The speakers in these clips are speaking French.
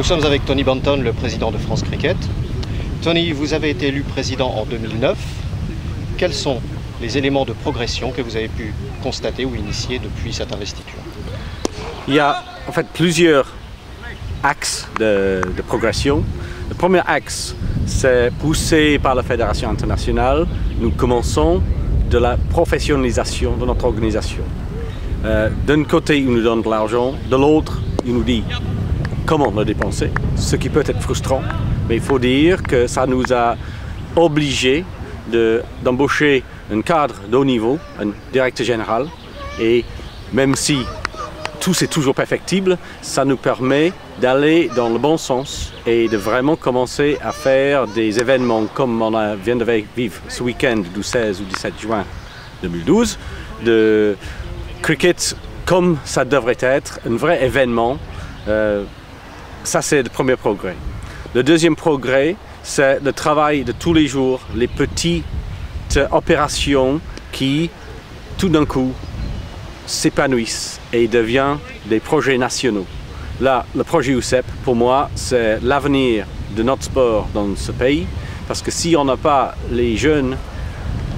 Nous sommes avec Tony Banton, le président de France Cricket. Tony, vous avez été élu président en 2009. Quels sont les éléments de progression que vous avez pu constater ou initier depuis cette investiture? Il y a en fait plusieurs axes de progression. Le premier axe, c'est poussé par la Fédération internationale. Nous commençons de la professionnalisation de notre organisation. D'un côté, il nous donne de l'argent, de l'autre, il nous dit comment le dépenser, ce qui peut être frustrant, mais il faut dire que ça nous a obligés d'embaucher un cadre de haut niveau, un directeur général, et même si tout c'est toujours perfectible, ça nous permet d'aller dans le bon sens et de vraiment commencer à faire des événements comme on vient de vivre ce week-end du 16 ou 17 juin 2012, de cricket comme ça devrait être, un vrai événement. Ça c'est le premier progrès. Le deuxième progrès, c'est le travail de tous les jours, les petites opérations qui, tout d'un coup, s'épanouissent et deviennent des projets nationaux. Là, le projet USEP, pour moi, c'est l'avenir de notre sport dans ce pays, parce que si on n'a pas les jeunes,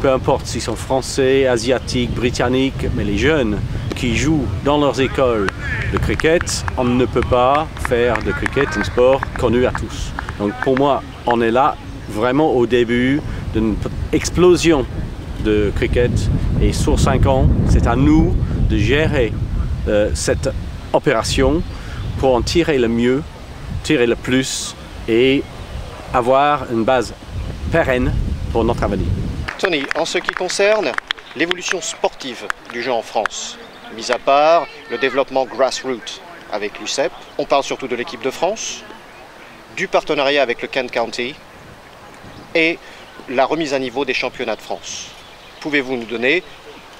peu importe s'ils sont français, asiatiques, britanniques, mais les jeunes qui jouent dans leurs écoles de cricket, on ne peut pas faire de cricket un sport connu à tous. Donc pour moi, on est là vraiment au début d'une explosion de cricket et sur 5 ans, c'est à nous de gérer cette opération pour en tirer le mieux, tirer le plus et avoir une base pérenne pour notre avenir. Tony, en ce qui concerne l'évolution sportive du jeu en France, mis à part le développement grassroots avec l'USEP, on parle surtout de l'équipe de France, du partenariat avec le Kent County et la remise à niveau des championnats de France. Pouvez-vous nous donner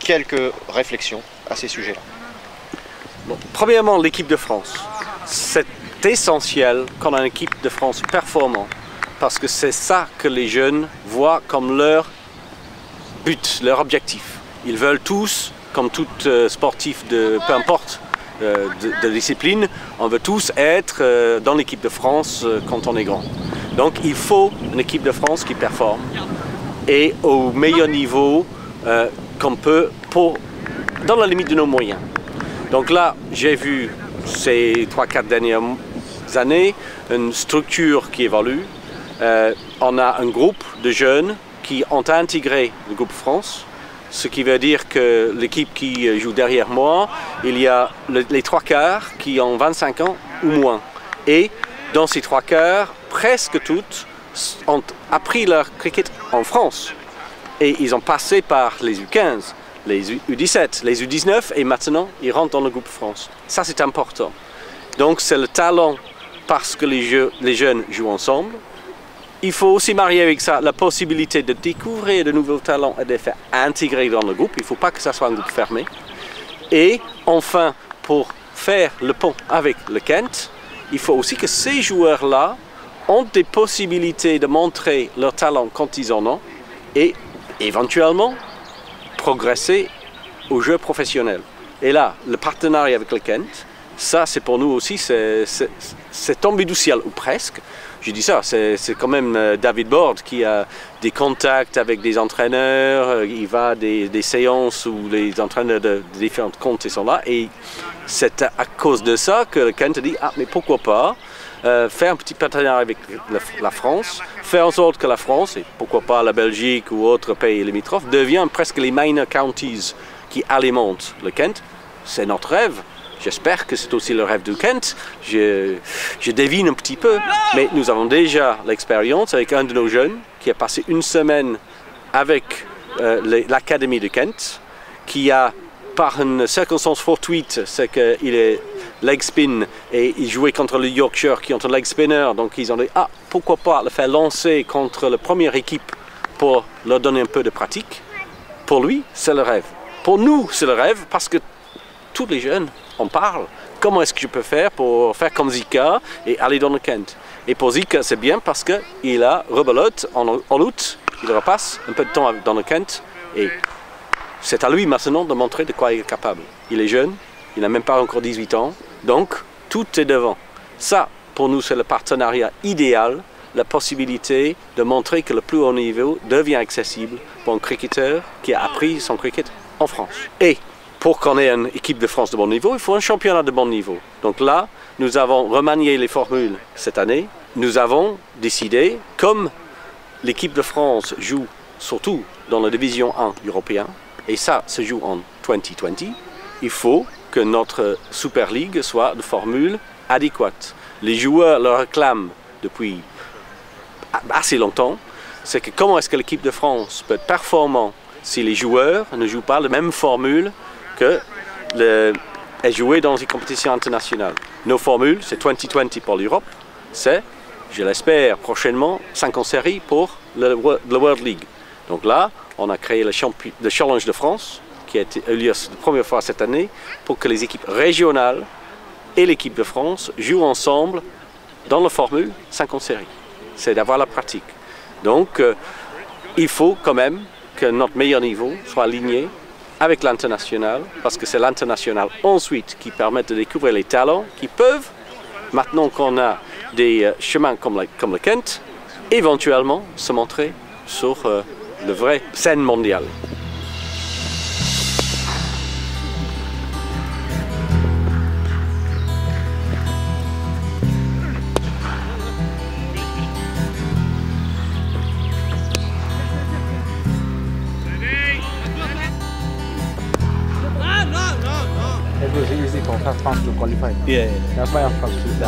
quelques réflexions à ces sujets-là? Bon, premièrement, l'équipe de France. C'est essentiel qu'on ait une équipe de France performante parce que c'est ça que les jeunes voient comme leur but, leur objectif. Ils veulent tous, comme tout sportif de peu importe de discipline, on veut tous être dans l'équipe de France quand on est grand. Donc il faut une équipe de France qui performe et au meilleur niveau qu'on peut dans la limite de nos moyens. Donc là, j'ai vu ces 3-4 dernières années une structure qui évolue. On a un groupe de jeunes qui ont intégré le groupe France, ce qui veut dire que l'équipe qui joue derrière moi, il y a les 3/4 qui ont 25 ans ou moins. Et dans ces 3/4, presque toutes ont appris leur cricket en France. Et ils ont passé par les U15, les U17, les U19 et maintenant ils rentrent dans le groupe France. Ça c'est important. Donc c'est le talent parce que les jeunes jouent ensemble. Il faut aussi marier avec ça la possibilité de découvrir de nouveaux talents et de les faire intégrer dans le groupe. Il ne faut pas que ça soit un groupe fermé. Et enfin, pour faire le pont avec le Kent, il faut aussi que ces joueurs-là ont des possibilités de montrer leur talent quand ils en ont et éventuellement progresser au jeu professionnel. Et là, le partenariat avec le Kent, ça c'est pour nous aussi, c'est tombé du ciel ou presque. Je dis ça, c'est quand même David Bord qui a des contacts avec des entraîneurs, il va à des séances où les entraîneurs de différentes comptes sont là et c'est à cause de ça que le Kent a dit « Ah, mais pourquoi pas faire un petit partenariat avec la France, faire en sorte que la France, et pourquoi pas la Belgique ou autres pays limitrophes, deviennent presque les minor counties qui alimentent le Kent. C'est notre rêve. J'espère que c'est aussi le rêve du Kent. Je devine un petit peu, mais nous avons déjà l'expérience avec un de nos jeunes qui a passé une semaine avec l'académie de Kent, qui a, par une circonstance fortuite, c'est qu'il est leg spin et il jouait contre le Yorkshire qui ont un leg spinner, donc ils ont dit ah pourquoi pas le faire lancer contre la première équipe pour leur donner un peu de pratique. Pour lui, c'est le rêve. Pour nous, c'est le rêve parce que tous les jeunes en parlent. Comment est-ce que je peux faire pour faire comme Zika et aller dans le Kent? Et pour Zika, c'est bien parce qu'il a rebelote en août, il repasse un peu de temps dans le Kent et c'est à lui maintenant de montrer de quoi il est capable. Il est jeune, il n'a même pas encore 18 ans, donc tout est devant. Ça, pour nous, c'est le partenariat idéal, la possibilité de montrer que le plus haut niveau devient accessible pour un cricketeur qui a appris son cricket en France. Et pour qu'on ait une équipe de France de bon niveau, il faut un championnat de bon niveau. Donc là, nous avons remanié les formules cette année. Nous avons décidé, comme l'équipe de France joue surtout dans la division 1 européenne, et ça se joue en 2020, il faut que notre Super League soit de formule adéquate. Les joueurs le réclament depuis assez longtemps, c'est que comment est-ce que l'équipe de France peut être performante si les joueurs ne jouent pas la même formule que est jouée dans les compétitions internationales. Nos formules, c'est 2020 pour l'Europe, c'est, je l'espère, prochainement 50 séries pour le World League. Donc là, on a créé le Challenge de France, qui a eu lieu la première fois cette année, pour que les équipes régionales et l'équipe de France jouent ensemble dans la formule 50 séries. C'est d'avoir la pratique. Donc, il faut quand même que notre meilleur niveau soit aligné avec l'international, parce que c'est l'international ensuite qui permet de découvrir les talents qui peuvent, maintenant qu'on a des chemins comme le Kent, éventuellement se montrer sur le vrai scène mondiale. It was easy for France to qualify. Yeah. That's why I'm frustrated.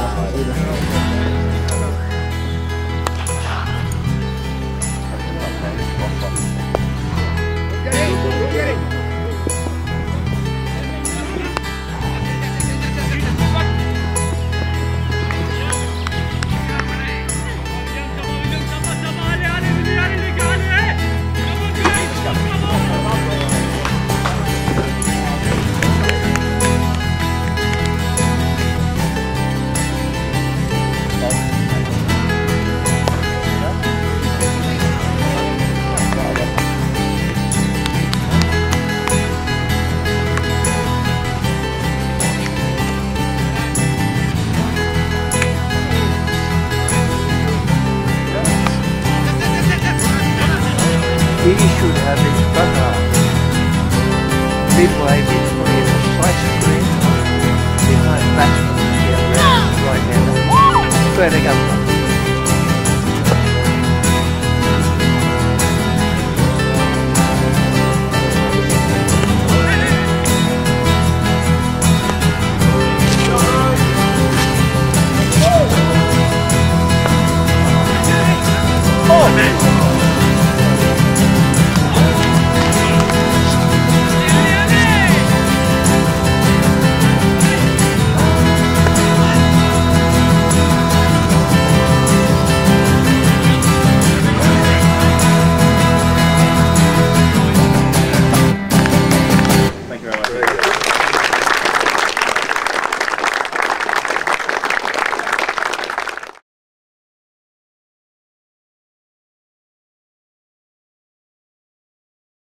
We should have a better mid-wave for his slice screen behind batsman here, right-hander. Straight up.